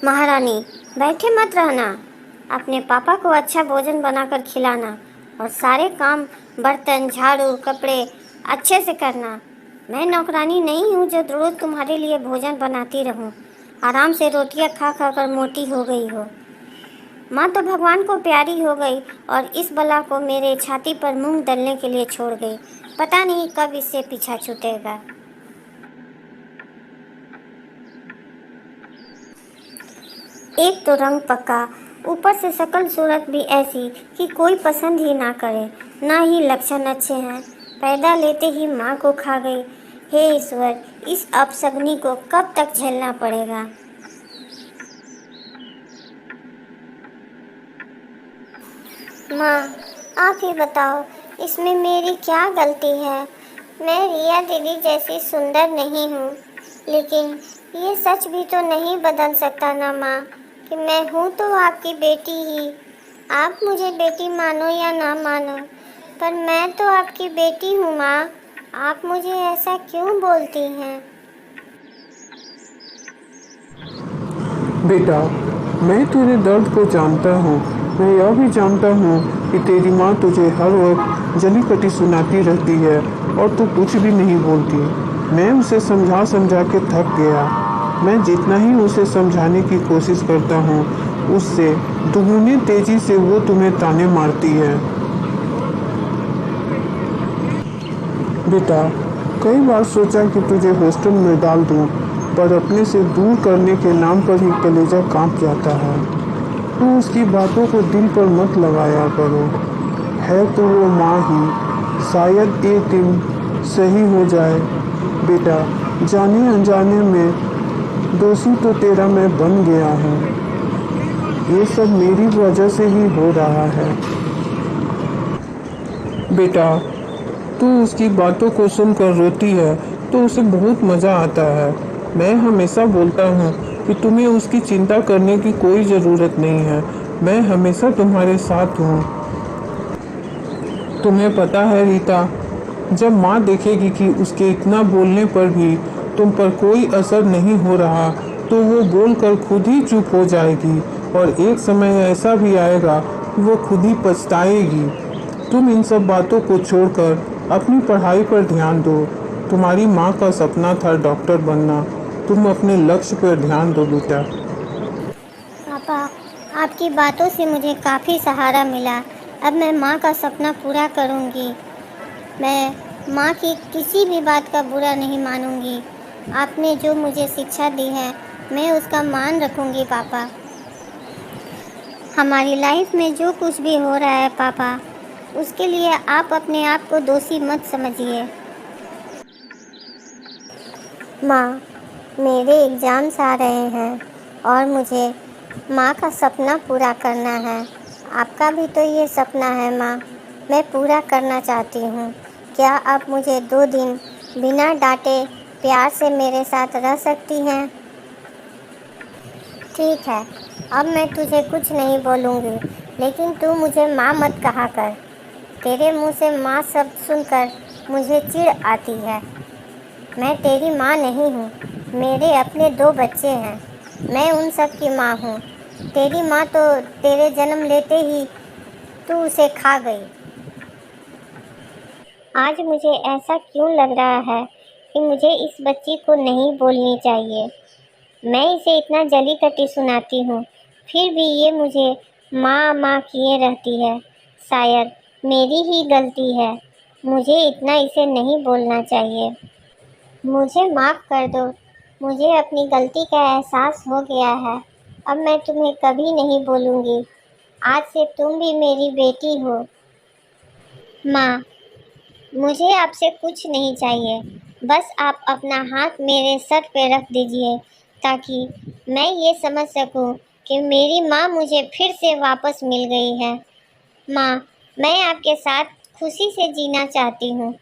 महारानी, बैठे मत रहना। अपने पापा को अच्छा भोजन बनाकर खिलाना और सारे काम, बर्तन, झाड़ू, कपड़े अच्छे से करना। मैं नौकरानी नहीं हूँ जो रोज तुम्हारे लिए भोजन बनाती रहूँ। आराम से रोटियाँ खा खा कर मोटी हो गई हो। माँ तो भगवान को प्यारी हो गई और इस बला को मेरे छाती पर मूंग दलने के लिए छोड़ गई। पता नहीं कब इससे पीछा छूटेगा। एक तो रंग पक्का, ऊपर से शक्ल सूरत भी ऐसी कि कोई पसंद ही ना करे। ना ही लक्षण अच्छे हैं। पैदा लेते ही माँ को खा गई। हे ईश्वर, इस अपशगुनी को कब तक झेलना पड़ेगा। माँ, आप ही बताओ, इसमें मेरी क्या गलती है। मैं रिया दीदी जैसी सुंदर नहीं हूँ, लेकिन ये सच भी तो नहीं बदल सकता ना माँ कि मैं हूँ तो आपकी बेटी ही। आप मुझे बेटी मानो या ना मानो, पर मैं तो आपकी बेटी हूँ माँ। आप मुझे ऐसा क्यों बोलती हैं। बेटा, मैं तेरे दर्द को जानता हूँ। मैं यह भी जानता हूँ कि तेरी माँ तुझे हर वक्त जली कटी सुनाती रहती है और तू कुछ भी नहीं बोलती। मैं उसे समझा समझा के थक गया। मैं जितना ही उसे समझाने की कोशिश करता हूँ, उससे दुगनी तेजी से वो तुम्हें ताने मारती है। बेटा, कई बार सोचा कि तुझे हॉस्टल में डाल दूं, पर अपने से दूर करने के नाम पर ही कलेजा कांप जाता है। तू उसकी बातों को दिल पर मत लगाया करो। है तो वो माँ ही, शायद एक दिन सही हो जाए। बेटा, जाने अनजाने में दोषी तो तेरा मैं बन गया हूँ। ये सब मेरी वजह से ही हो रहा है। बेटा, तू उसकी बातों को सुनकर रोती है तो उसे बहुत मज़ा आता है। मैं हमेशा बोलता हूँ कि तुम्हें उसकी चिंता करने की कोई ज़रूरत नहीं है। मैं हमेशा तुम्हारे साथ हूँ। तुम्हें पता है रीता, जब माँ देखेगी कि उसके इतना बोलने पर भी तुम पर कोई असर नहीं हो रहा, तो वो बोलकर खुद ही चुप हो जाएगी और एक समय ऐसा भी आएगा कि वो खुद ही पछताएगी। तुम इन सब बातों को छोड़कर अपनी पढ़ाई पर ध्यान दो। तुम्हारी माँ का सपना था डॉक्टर बनना। तुम अपने लक्ष्य पर ध्यान दो बेटा। पापा, आपकी बातों से मुझे काफ़ी सहारा मिला। अब मैं माँ का सपना पूरा करूँगी। मैं माँ की किसी भी बात का बुरा नहीं मानूंगी। आपने जो मुझे शिक्षा दी है, मैं उसका मान रखूँगी पापा। हमारी लाइफ में जो कुछ भी हो रहा है पापा, उसके लिए आप अपने आप को दोषी मत समझिए। माँ, मेरे एग्ज़ाम्स आ रहे हैं और मुझे माँ का सपना पूरा करना है। आपका भी तो ये सपना है माँ, मैं पूरा करना चाहती हूँ। क्या आप मुझे 2 दिन बिना डांटे प्यार से मेरे साथ रह सकती हैं। ठीक है, अब मैं तुझे कुछ नहीं बोलूँगी, लेकिन तू मुझे माँ मत कहा कर। तेरे मुँह से माँ शब्द सुनकर मुझे चिढ़ आती है। मैं तेरी माँ नहीं हूँ, मेरे अपने 2 बच्चे हैं। मैं उन सब की माँ हूँ। तेरी माँ तो तेरे जन्म लेते ही तू उसे खा गई। आज मुझे ऐसा क्यों लग रहा है कि मुझे इस बच्ची को नहीं बोलनी चाहिए। मैं इसे इतना जली कटी सुनाती हूँ, फिर भी ये मुझे माँ माँ किए रहती है। शायद मेरी ही गलती है। मुझे इतना इसे नहीं बोलना चाहिए। मुझे माफ़ कर दो। मुझे अपनी गलती का एहसास हो गया है। अब मैं तुम्हें कभी नहीं बोलूँगी। आज से तुम भी मेरी बेटी हो। माँ, मुझे आपसे कुछ नहीं चाहिए। बस आप अपना हाथ मेरे सर पे रख दीजिए, ताकि मैं ये समझ सकूं कि मेरी माँ मुझे फिर से वापस मिल गई है। माँ, मैं आपके साथ खुशी से जीना चाहती हूँ।